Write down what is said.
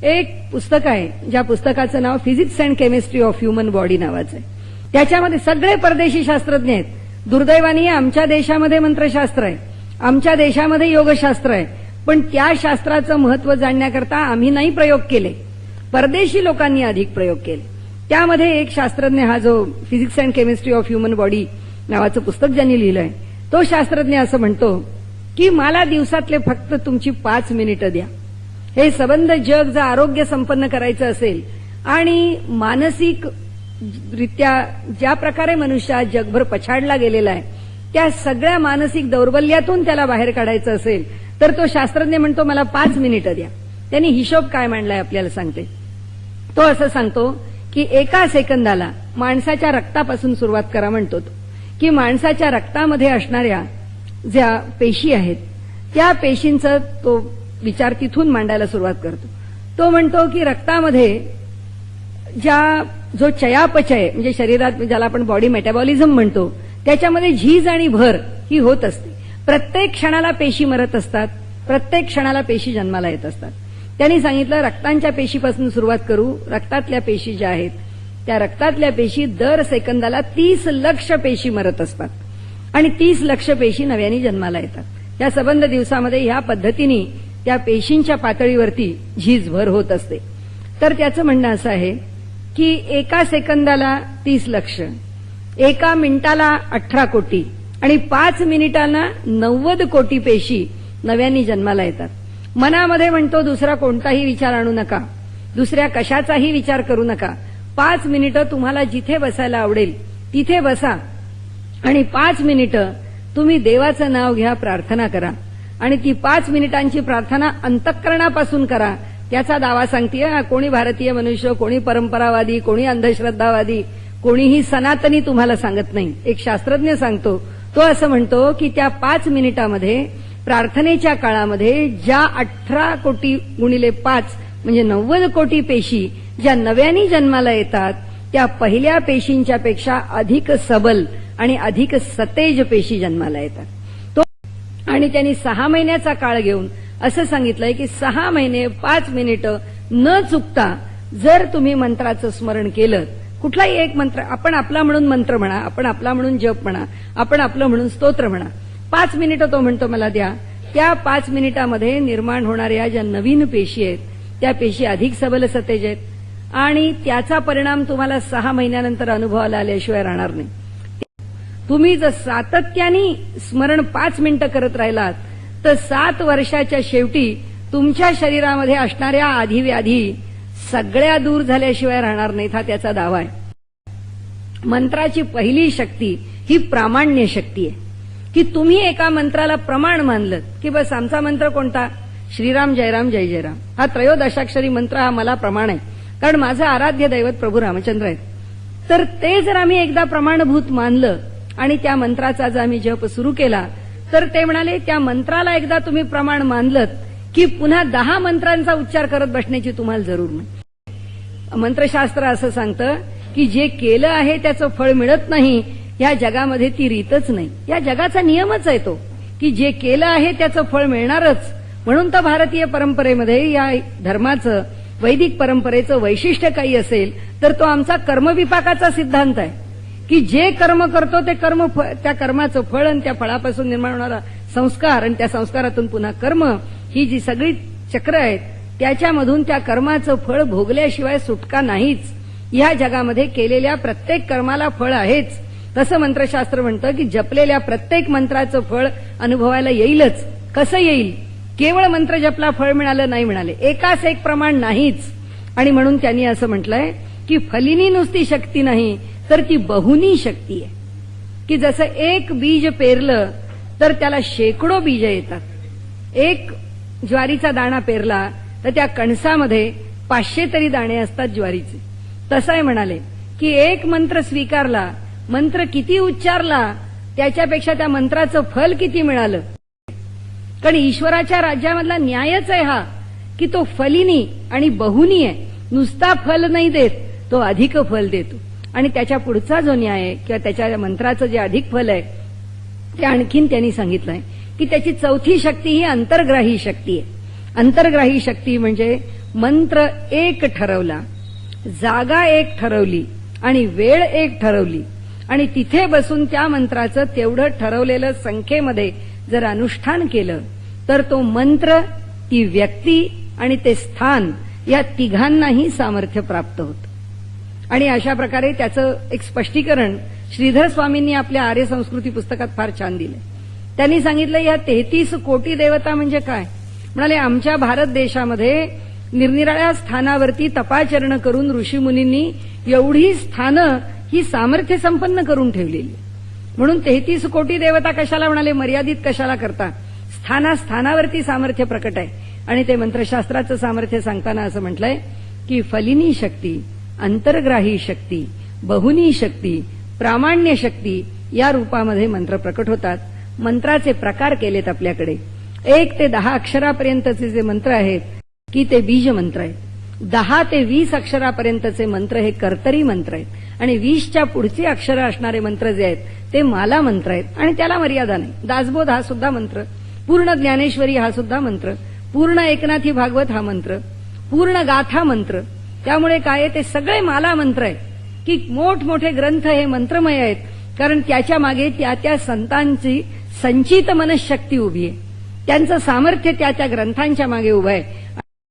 एक पुस्तक आहे, ज्या पुस्तकाचं नाव physics and chemistry of human body नावाचं आहे. त्याच्यामध्ये सगळे परदेशी शास्त्रज्ञ आहेत. दुर्दैवाने आमच्या देशामध्ये मंत्रशास्त्र आहे, आमच्या देशामध्ये योगशास्त्र आहे, पण त्या शास्त्राचं महत्व जाणण्याकरता आम्ही नाही प्रयोग केले, परदेशी लोकांनी अधिक प्रयोग केले. त्यामध्ये एक शास्त्रज्ञ, हा जो physics and chemistry of human body नावाचं पुस्तक ज्यांनी लिहिलंय, तो शास्त्रज्ञ असं म्हणतो की मला दिवसातले फक्त तुमची 5 मिनिटं द्या. हे सबंध जग जर आरोग्य संपन्न करायचं असेल आणि मानसिक रित्या ज्या प्रकारे मनुष्य आज जगभर पछाडला गेलेला आहे, त्या सगळ्या मानसिक दौर्बल्यातून त्याला बाहेर काढायचं असेल तर तो शास्त्रज्ञ म्हणतो मला 5 मिनिटं द्या. त्यांनी हिशोब काय मांडलाय आपल्याला सांगते. तो असं सांगतो की 1 सेकंदाला माणसाच्या रक्तापासून सुरुवात करा म्हणतो तो, की माणसाच्या रक्तामध्ये असणाऱ्या ज्या पेशी आहेत त्या पेशींचा तो विचार तिथून मांडायला सुरुवात करतो. तो म्हणतो की रक्तामध्ये जो चयापचय म्हणजे शरीरात ज्याला आपण बॉडी मेटाबॉलिझम म्हणतो, त्याच्यामध्ये झीज आणि भर ही होत असते. प्रत्येक क्षणाला पेशी मरत असतात, प्रत्येक क्षणाला पेशी जन्माला येत असतात. त्यांनी सांगितलं रक्तांच्या पेशीपासून सुरुवात करू. रक्तातल्या पेशी ज्या आहेत त्या रक्तातल्या पेशी दर सेकंदाला 30 लक्ष पेशी मरत असतात आणि 30 लक्ष पेशी नव्याने जन्माला येतात. त्या सबंध दिवसामध्ये ह्या पद्धतीने त्या पेशींच्या पातळीवरती झीज भर होत असते. तर त्याचं म्हणणं असं आहे की 1 सेकंदाला 30 लक्ष, 1 मिनिटाला 18 कोटी आणि 5 मिनिटांना 90 कोटी पेशी नव्याने जन्माला येतात. मनामध्ये म्हणतो दुसरा कोणताही विचार आणू नका, दुसऱ्या कशाचाही विचार करू नका. 5 मिनिटं तुम्हाला जिथे बसायला आवडेल तिथे बसा आणि 5 मिनिटं तुम्ही देवाचं नाव घ्या, प्रार्थना करा आणि ती 5 मिनिटांची प्रार्थना अंतःकरणापासून करा. त्याचा दावा सांगतेय कोणी भारतीय मनुष्य, कोणी परंपरावादी, कोणी अंधश्रद्धावादी, कोणीही सनातनी तुम्हाला सांगत नाही. एक शास्त्रज्ञ सांगतो, तो असं म्हणतो की त्या 5 मिनिटामध्ये प्रार्थनेच्या काळामध्ये ज्या 18 कोटी गुणिले 5 म्हणजे 90 कोटी पेशी ज्या नव्याने जन्माला येतात, त्या पहिल्या पेशींच्या पेक्षा अधिक सबल आणि अधिक सतेज पेशी जन्माला येतात. आणि त्यांनी 6 महिन्याचा काळ घेऊन असं सांगितलंय की 6 महिने 5 मिनिटं न चुकता जर तुम्ही मंत्राचं स्मरण केलं, कुठलाही एक मंत्र, आपण आपला म्हणून मंत्र म्हणा, आपण आपला म्हणून जप म्हणा, आपण आपलं म्हणून स्तोत्र म्हणा, 5 मिनिटं तो म्हणतो मला द्या. त्या 5 मिनिटामध्ये निर्माण होणाऱ्या ज्या नवीन पेशी आहेत त्या पेशी अधिक सबल सतेज आहेत आणि त्याचा परिणाम तुम्हाला 6 महिन्यानंतर अनुभवाला आल्याशिवाय राहणार नाही. तुम्ही जर सातत्याने स्मरण 5 मिनिटं करत राहिलात तर 7 वर्षाच्या शेवटी तुमच्या शरीरामध्ये असणाऱ्या आधीव्याधी सगळ्या दूर झाल्याशिवाय राहणार नाहीत. हा त्याचा दावा आहे. मंत्राची पहिली शक्ती ही प्रामाण्य शक्ती आहे की तुम्ही एका मंत्राला प्रमाण मानलं की बस आमचा मंत्र कोणता, श्रीराम जयराम जय जयराम, हा 13 मंत्र हा मला प्रमाण आहे, कारण माझं आराध्य दैवत प्रभू रामचंद्र आहेत. तर ते जर आम्ही एकदा प्रमाणभूत मानलं आणि त्या मंत्राचा जर आम्ही जप सुरू केला तर ते म्हणाले त्या मंत्राला एकदा तुम्ही प्रमाण मानलं की पुन्हा 10 मंत्रांचा उच्चार करत बसण्याची तुम्हाला जरूर नाही. मंत्रशास्त्र असं सांगतं की जे केलं आहे त्याचं फळ मिळत नाही, या जगामध्ये ती रीतच नाही. या जगाचा नियमच आहे तो की जे केलं आहे त्याचं फळ मिळणारच. म्हणून तर भारतीय परंपरेमध्ये या धर्माचं, वैदिक परंपरेचं वैशिष्ट्य काही असेल तर तो आमचा कर्मविपाकाचा सिद्धांत आहे की जे कर्म करतो ते कर्म, त्या कर्माचं फळ आणि त्या फळापासून निर्माण होणारा संस्कार आणि त्या संस्कारातून पुन्हा कर्म, ही जी सगळी चक्र आहेत त्याच्यामधून त्या कर्माचं फळ भोगल्याशिवाय सुटका नाहीच. या जगामध्ये केलेल्या प्रत्येक कर्माला फळ आहेच. तसं मंत्रशास्त्र म्हणतं की जपलेल्या प्रत्येक मंत्राचं फळ अनुभवायला येईलच. कसं येईल? केवळ मंत्र जपला फळ मिळालं नाही म्हणाले, एकाच एक प्रमाण नाहीच. आणि म्हणून त्यांनी असं म्हटलंय की फलिनी नुसती शक्ती नाही तर ती बहुनी शक्ती आहे. की जसं एक बीज पेरलं तर त्याला शेकडो बीज येतात. एक ज्वारीचा दाणा पेरला तर त्या कणसामध्ये 500 तरी दाणे असतात ज्वारीचे. तसं आहे म्हणाले की एक मंत्र स्वीकारला, मंत्र किती उच्चारला त्याच्यापेक्षा त्या मंत्राचं फल किती मिळालं. कारण ईश्वराच्या राज्यामधला न्यायच आहे हा की तो फलिनी आणि बहुनी आहे. नुसता फल नाही देत, तो अधिक फल देतो. आणि त्याच्या पुढचा जो न्याय आहे किंवा त्याच्या मंत्राचं जे अधिक फल आहे ते आणखीन त्यांनी सांगितलंय की त्याची चौथी शक्ती ही अंतर्ग्राही शक्ती आहे. अंतर्ग्राही शक्ती म्हणजे मंत्र एक ठरवला, जागा एक ठरवली आणि वेळ एक ठरवली आणि तिथे बसून त्या मंत्राचं तेवढं ठरवलेलं संख्येमध्ये जर अनुष्ठान केलं तर तो मंत्र, ती व्यक्ती आणि ते स्थान या तिघांनाही सामर्थ्य प्राप्त होतं. आणि अशा प्रकारे त्याचं एक स्पष्टीकरण श्रीधर स्वामींनी आपल्या आर्य संस्कृती पुस्तकात फार छान दिलं. त्यांनी सांगितलं या 33 कोटी देवता म्हणजे काय. म्हणाले आमच्या भारत देशामध्ये निरनिराळ्या स्थानावरती तपाचरण करून ऋषीमुनींनी एवढी स्थानं ही सामर्थ्य संपन्न करून ठेवलेली. म्हणून 33 कोटी देवता कशाला म्हणाले, मर्यादित कशाला करता. स्थानावरती सामर्थ्य प्रकट आहे. आणि ते मंत्रशास्त्राचं सामर्थ्य सांगताना असं म्हटलंय की फलिनी शक्ती, अंतर्ग्राही शक्ती, बहुनी शक्ती, प्रामाण्य शक्ती या रूपामध्ये मंत्र प्रकट होतात. मंत्राचे प्रकार केलेत आपल्याकडे. 1 ते 10 अक्षरापर्यंतचे जे मंत्र आहेत की ते बीज मंत्र आहेत. 10 ते 20 अक्षरापर्यंतचे मंत्र हे कर्तरी मंत्र आहेत आणि 20च्या पुढचे अक्षर असणारे मंत्र जे आहेत ते माला मंत्र आहेत. आणि त्याला मर्यादा नाही. दासबोध हा सुद्धा मंत्र, पूर्ण ज्ञानेश्वरी हा सुद्धा मंत्र, पूर्ण एकनाथी भागवत हा मंत्र, पूर्ण गाथा मंत्र. त्यामुळे काय ते सगळे माला मंत्र आहेत की मोठमोठे ग्रंथ हे मंत्रमय आहेत. कारण त्याच्या मागे त्या संतांची संचित मनशक्ती उभी आहे. त्यांचं सामर्थ्य त्या ग्रंथांच्या मागे उभं आहे.